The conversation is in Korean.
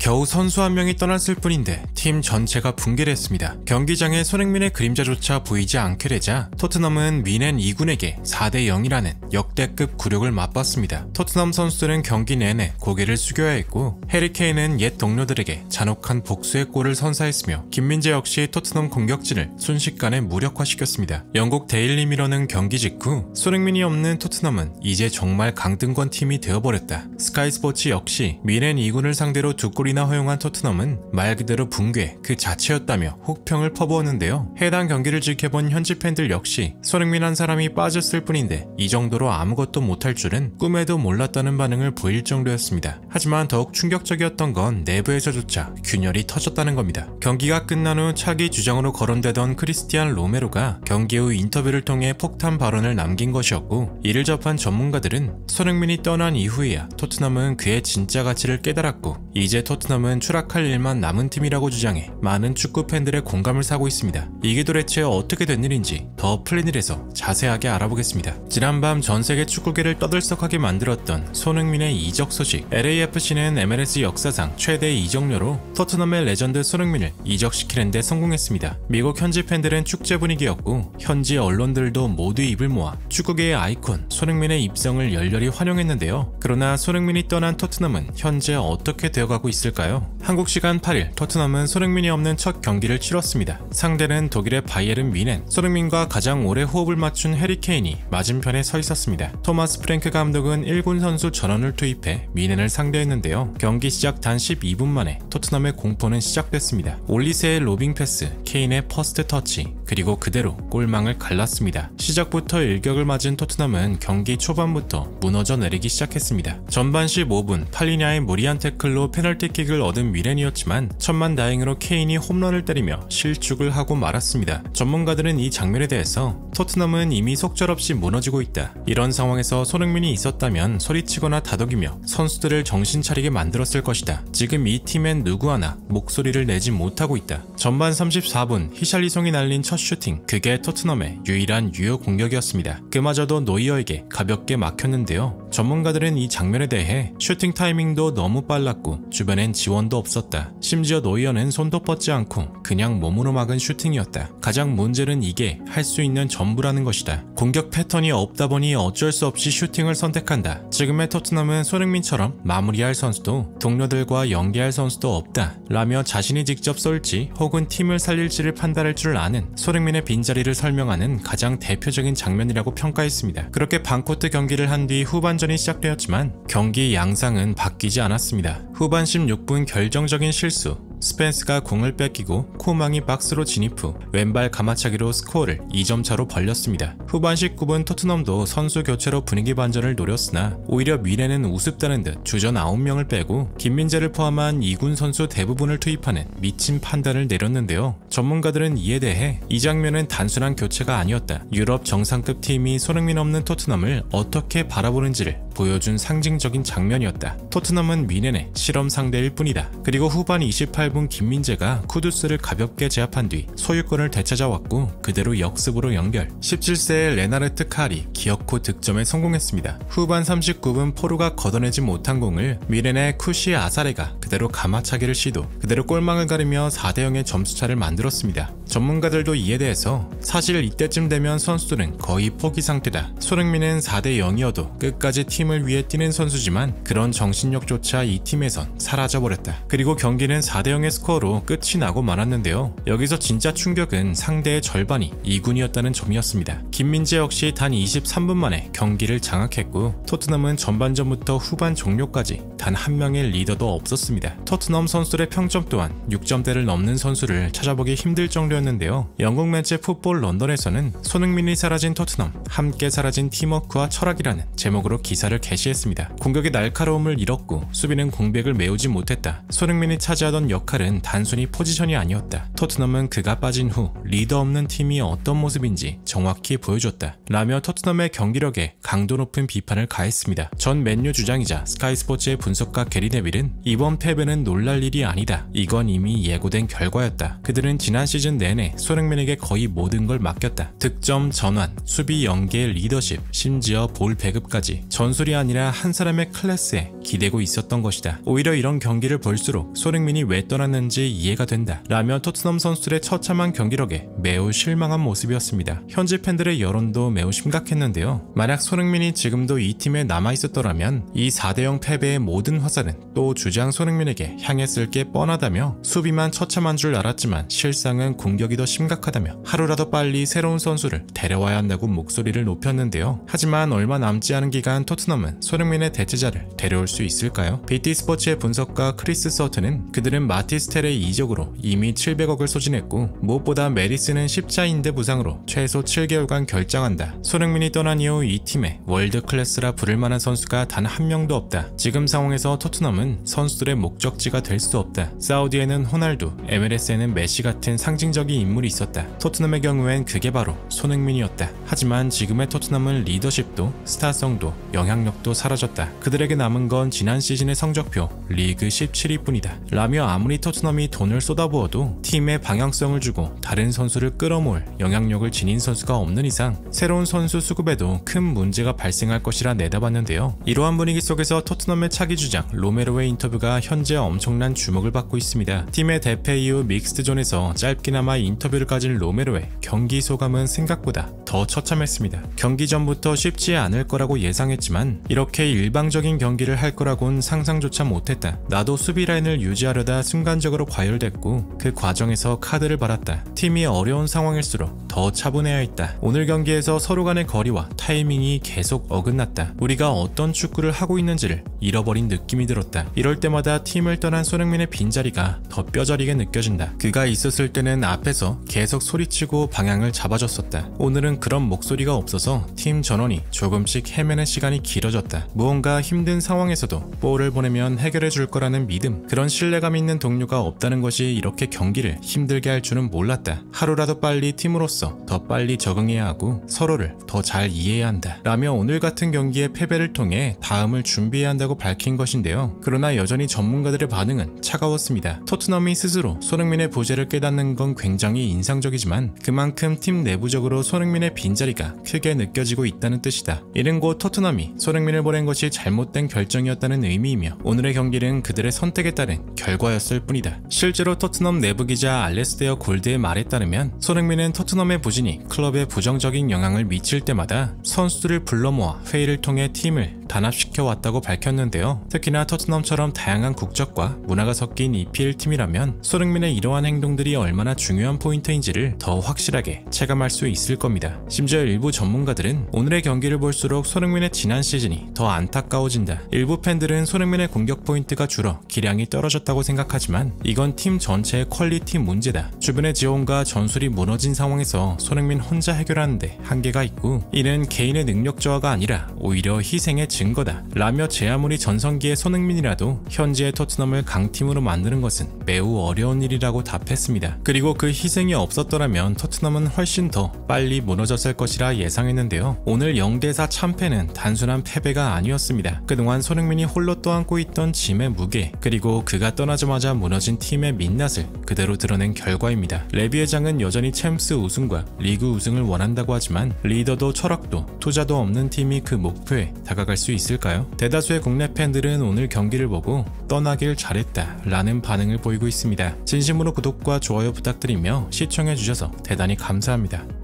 겨우 선수 한 명이 떠났을 뿐인데 팀 전체가 붕괴를 했습니다. 경기장에 손흥민의 그림자조차 보이지 않게 되자 토트넘은 미넨 2군에게 4대 0이라는 역대급 굴욕을 맛봤습니다. 토트넘 선수들은 경기 내내 고개를 숙여야 했고 해리 케인은 옛 동료들에게 잔혹한 복수의 골을 선사했으며 김민재 역시 토트넘 공격진을 순식간에 무력화시켰습니다. 영국 데일리 미러는 경기 직후 손흥민이 없는 토트넘은 이제 정말 강등권 팀이 되어버렸다. 스카이 스포츠 역시 미넨 2군을 상대로 2골이나 허용한 토트넘은 말 그대로 붕괴 그 자체였다며 혹평을 퍼부었는데요. 해당 경기를 지켜본 현지 팬들 역시 손흥민 한 사람이 빠졌을 뿐인데 이 정도로 아무것도 못할 줄은 꿈에도 몰랐다는 반응을 보일 정도였습니다. 하지만 더욱 충격적이었던 건 내부에서조차 균열이 터졌다는 겁니다. 경기가 끝난 후 차기 주장으로 거론되던 크리스티안 로메로가 경기 후 인터뷰를 통해 폭탄 발언을 남긴 것이었고, 이를 접한 전문가들은 손흥민이 떠난 이후에야 토트넘은 그의 진짜 가치를 깨달았고 이제 토트넘은 추락할 일만 남은 팀이라고 주장해 많은 축구 팬들의 공감을 사고 있습니다. 이게 도대체 어떻게 된 일인지 더 플래닛에서 자세하게 알아보겠습니다. 지난밤 전세계 축구계를 떠들썩하게 만들었던 손흥민의 이적 소식. LAFC는 MLS 역사상 최대 이적료로 토트넘의 레전드 손흥민을 이적시키는 데 성공했습니다. 미국 현지 팬들은 축제 분위기였고 현지 언론들도 모두 입을 모아 축구계의 아이콘 손흥민의 입성을 열렬히 환영했는데요. 그러나 손흥민이 떠난 토트넘은 현재 어떻게 되어가고 있을까요? 한국 시간 8일 토트넘은 손흥민이 없는 첫 경기를 치렀습니다. 상대는 독일의 바이에른 뮌헨. 손흥민과 가장 오래 호흡을 맞춘 해리 케인이 맞은편에 서 있었습니다. 토마스 프랭크 감독은 1군 선수 전원을 투입해 뮌헨을 상대했는데요. 경기 시작 단 12분 만에 토트넘의 공포는 시작됐습니다. 올리세의 로빙 패스, 케인의 퍼스트 터치, 그리고 그대로 골망을 갈랐습니다. 시작부터 일격을 맞은 토트넘은 경기 초반부터 무너져 내리기 시작했습니다. 전반 15분 팔리냐의 무리한 태클로 페널티킥을 얻은 뮌헨이었지만 천만다행으로 케인이 홈런을 때리며 실축을 하고 말았습니다. 전문가들은 이 장면에 대해서 토트넘은 이미 속절없이 무너지고 있다. 이런 상황에서 손흥민이 있었다면 소리치거나 다독이며 선수들을 정신 차리게 만들었을 것이다. 지금 이 팀엔 누구 하나 목소리를 내지 못하고 있다. 전반 34분 히샬리송이 날린 첫 슈팅, 그게 토트넘의 유일한 유효 공격이었습니다. 그마저도 노이어에게 가볍게 막혔는데요. 전문가들은 이 장면에 대해 슈팅 타이밍도 너무 빨랐고 주변엔 지원도 없었다. 심지어 노이어는 손도 뻗지 않고 그냥 몸으로 막은 슈팅이었다. 가장 문제는 이게 할 수 있는 전부라는 것이다. 공격 패턴이 없다 보니 어쩔 수 없이 슈팅을 선택한다. 지금의 토트넘은 손흥민처럼 마무리할 선수도 동료들과 연계할 선수도 없다 라며 자신이 직접 쏠지 혹은 팀을 살릴지를 판단할 줄 아는 손흥민의 빈자리를 설명하는 가장 대표적인 장면이라고 평가했습니다. 그렇게 반코트 경기를 한 뒤 후반전이 시작되었지만 경기 양상은 바뀌지 않았습니다. 후반 16분 결정적인 실수, 스펜스가 공을 뺏기고 코망이 박스로 진입 후 왼발 가마차기로 스코어를 2점 차로 벌렸습니다. 후반 19분 토트넘도 선수 교체로 분위기 반전을 노렸으나 오히려 뮌헨은 우습다는 듯 주전 9명을 빼고 김민재를 포함한 2군 선수 대부분을 투입하는 미친 판단을 내렸는데요. 전문가들은 이에 대해 이 장면은 단순한 교체가 아니었다. 유럽 정상급 팀이 손흥민 없는 토트넘을 어떻게 바라보는지를 보여준 상징적인 장면이었다. 토트넘은 뮌헨의 실험 상대일 뿐이다. 그리고 후반 28분 김민재가 쿠두스를 가볍게 제압한 뒤 소유권을 되찾아왔고 그대로 역습으로 연결. 17세의 레나르트 칼이 기어코 득점에 성공했습니다. 후반 39분 포르가 걷어내지 못한 공을 뮌헨의 쿠시 아사레가 그대로 가마차기를 시도, 그대로 골망을 가리며 4대0의 점수차를 만들었습니다. 전문가들도 이에 대해서 사실 이때쯤 되면 선수들은 거의 포기 상태다. 손흥민은 4대0이어도 끝까지 팀을 위해 뛰는 선수지만 그런 정신력조차 이 팀에선 사라져버렸다. 그리고 경기는 4대0의 스코어로 끝이 나고 말았는데요. 여기서 진짜 충격은 상대의 절반이 2군이었다는 점이었습니다. 김민재 역시 단 23분 만에 경기를 장악했고 토트넘은 전반전부터 후반 종료까지 단 한 명의 리더도 없었습니다. 토트넘 선수들의 평점 또한 6점대를 넘는 선수를 찾아보기 힘들 정도였는데요. 영국 매체 풋볼 런던에서는 손흥민이 사라진 토트넘, 함께 사라진 팀워크와 철학이라는 제목으로 기사를 게시했습니다. 공격의 날카로움을 잃었고 수비는 공백을 메우지 못했다. 손흥민이 차지하던 역할은 단순히 포지션이 아니었다. 토트넘은 그가 빠진 후 리더 없는 팀이 어떤 모습인지 정확히 보여줬다 라며 토트넘의 경기력에 강도 높은 비판을 가했습니다. 전 맨유 주장이자 스카이 스포츠의 분석가 게리 네빌은 이번 패배는 놀랄 일이 아니다. 이건 이미 예고된 결과였다. 그들은 지난 시즌 내내 내내 손흥민에게 거의 모든 걸 맡겼다. 득점, 전환, 수비 연계, 리더십, 심지어 볼 배급까지 전술이 아니라 한 사람의 클래스에 기대고 있었던 것이다. 오히려 이런 경기를 볼수록 손흥민이 왜 떠났는지 이해가 된다 라며 토트넘 선수들의 처참한 경기력에 매우 실망한 모습이었습니다. 현지 팬들의 여론도 매우 심각했는데요. 만약 손흥민이 지금도 이 팀에 남아있었더라면 이 4대0 패배의 모든 화살은 또 주장 손흥민에게 향했을 게 뻔하다며 수비만 처참한 줄 알았지만 실상은 공격이 더 심각하다며 하루라도 빨리 새로운 선수를 데려와야 한다고 목소리를 높였는데요. 하지만 얼마 남지 않은 기간 토트넘은 손흥민의 대체자를 데려올 수 있을까요? BT스포츠의 분석가 크리스 서튼은 그들은 마티스텔의 이적으로 이미 700억을 소진했고 무엇보다 메리스는 십자인대 부상으로 최소 7개월간 결장한다. 손흥민이 떠난 이후 이 팀에 월드클래스라 부를 만한 선수가 단 한 명도 없다. 지금 상황에서 토트넘은 선수들의 목적지가 될 수 없다. 사우디에는 호날두, MLS에는 메시 같은 상징적인 인물이 있었다. 토트넘의 경우엔 그게 바로 손흥민이었다. 하지만 지금의 토트넘은 리더십도 스타성도 영향력도 사라졌다. 그들에게 남은 건 지난 시즌의 성적표 리그 17위 뿐이다 라며 아무리 토트넘이 돈을 쏟아부어도 팀에 방향성을 주고 다른 선수를 끌어모을 영향력을 지닌 선수가 없는 이상 새로운 선수 수급에도 큰 문제가 발생할 것이라 내다봤는데요. 이러한 분위기 속에서 토트넘의 차기 주장 로메로의 인터뷰가 현재 엄청난 주목을 받고 있습니다. 팀의 대패 이후 믹스드존에서 짧게나마 인터뷰를 가진 로메로의 경기 소감은 생각보다 더 처참했습니다. 경기 전부터 쉽지 않을 거라고 예상했지만 이렇게 일방적인 경기를 할 거라곤 상상조차 못했다. 나도 수비 라인을 유지하려다 순간적으로 과열됐고 그 과정에서 카드를 받았다. 팀이 어려운 상황일수록 더 차분해야 했다. 오늘 경기에서 서로 간의 거리와 타이밍이 계속 어긋났다. 우리가 어떤 축구를 하고 있는지를 잃어버린 느낌이 들었다. 이럴 때마다 팀을 떠난 손흥민의 빈자리가 더 뼈저리게 느껴진다. 그가 있었을 때는 앞에서 계속 소리치고 방향을 잡아줬었다. 오늘은 그런 목소리가 없어서 팀 전원이 조금씩 헤매는 시간이 길어졌다. 무언가 힘든 상황에서도 볼을 보내면 해결해 줄 거라는 믿음, 그런 신뢰감 있는 동료가 없다는 것이 이렇게 경기를 힘들게 할 줄은 몰랐다. 하루라도 빨리 팀으로서 더 빨리 적응해야 하고 서로를 더 잘 이해해야 한다 라며 오늘 같은 경기의 패배를 통해 다음을 준비해야 한다고 밝힌 것인데요. 그러나 여전히 전문가들의 반응은 차가웠습니다. 토트넘이 스스로 손흥민의 부재를 깨닫는 건 굉장히 인상적이지만 그만큼 팀 내부적으로 손흥민의 빈자리가 크게 느껴지고 있다는 뜻이다. 이는 곧 토트넘이 손흥민을 보낸 것이 잘못된 결정이었다는 의미이며 오늘의 경기는 그들의 선택에 따른 결과였을 뿐이다. 실제로 토트넘 내부 기자 알레스테어 골드의 말에 따르면 손흥민은 토트넘의 부진이 클럽에 부정적인 영향을 미칠 때마다 선수들을 불러 모아 회의를 통해 팀을 단합시켜 왔다고 밝혔는데요. 특히나 토트넘처럼 다양한 국적과 문화가 섞인 EPL팀이라면 손흥민의 이러한 행동들이 얼마나 중요한 포인트인지를 더 확실하게 체감할 수 있을 겁니다. 심지어 일부 전문가들은 오늘의 경기를 볼수록 손흥민의 지난 시즌이 더 안타까워진다. 일부 팬들은 손흥민의 공격 포인트가 줄어 기량이 떨어졌다고 생각하지만 이건 팀 전체의 퀄리티 문제다. 주변의 지원과 전술이 무너진 상황에서 손흥민 혼자 해결하는데 한계가 있고 이는 개인의 능력 저하가 아니라 오히려 희생의 증거다 라며 제 아무리 전성기의 손흥민이라도 현재의 토트넘을 강팀으로 만드는 것은 매우 어려운 일이라고 답했습니다. 그리고 그 희생이 없었더라면 토트넘은 훨씬 더 빨리 무너졌을 것이라 예상했는데요. 오늘 0대4 참패는 단순한 패배가 아니었습니다. 그동안 손흥민이 홀로 떠안고 있던 짐의 무게 그리고 그가 떠나자마자 무너진 팀의 민낯을 그대로 드러낸 결과입니다. 레비 회장은 여전히 챔스 우승과 리그 우승을 원한다고 하지만 리더도 철학도 투자도 없는 팀이 그 목표에 다가갈 수 있을까요? 대다수의 국내 팬들은 오늘 경기를 보고 떠나길 잘했다 라는 반응을 보이고 있습니다. 진심으로 구독과 좋아요 부탁드리며 시청해주셔서 대단히 감사합니다.